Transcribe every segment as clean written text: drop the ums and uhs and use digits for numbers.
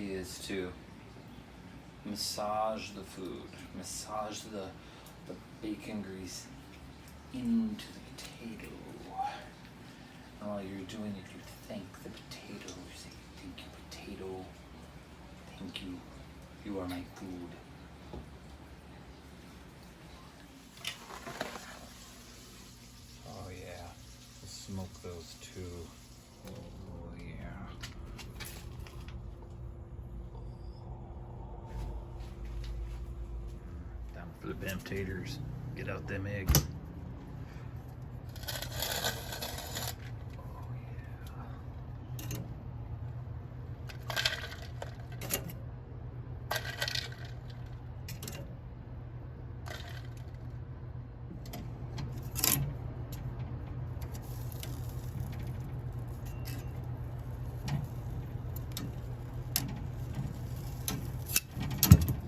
key is to massage the food, massage the bacon grease into the potato. And while you're doing it, you thank the potato. You say, thank you, potato. Thank you. You are my food. Oh yeah, smoke those too. Oh yeah. Time to flip them taters. Get out them eggs.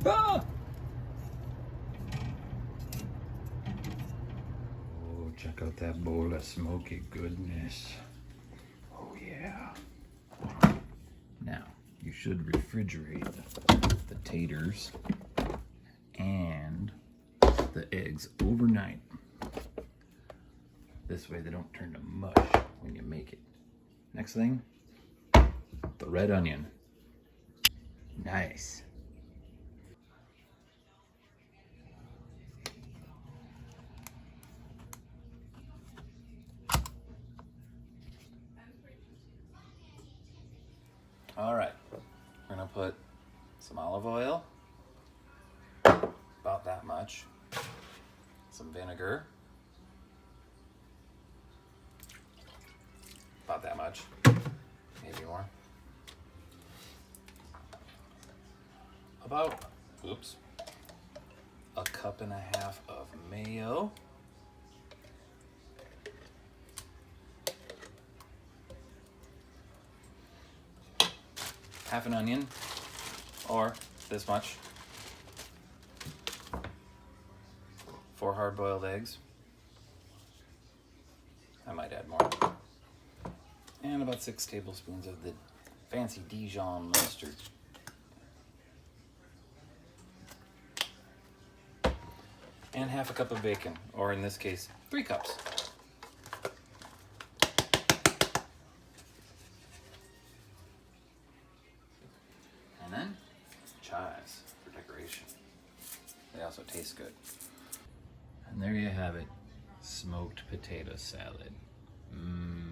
Ah! Oh, check out that bowl of smoky goodness. Oh yeah. Now, you should refrigerate the taters and the eggs overnight. This way they don't turn to mush when you make it. Next thing, the red onion. Nice. All right, we're gonna put some olive oil, about that much, some vinegar, about that much, maybe more, about, a cup and a half of mayo, half an onion, or this much, 4 hard-boiled eggs. I might add more. And about 6 tablespoons of the fancy Dijon mustard. And half a cup of bacon, or in this case, 3 cups. And then chives for decoration. They also taste good. And there you have it, smoked potato salad. Mmm.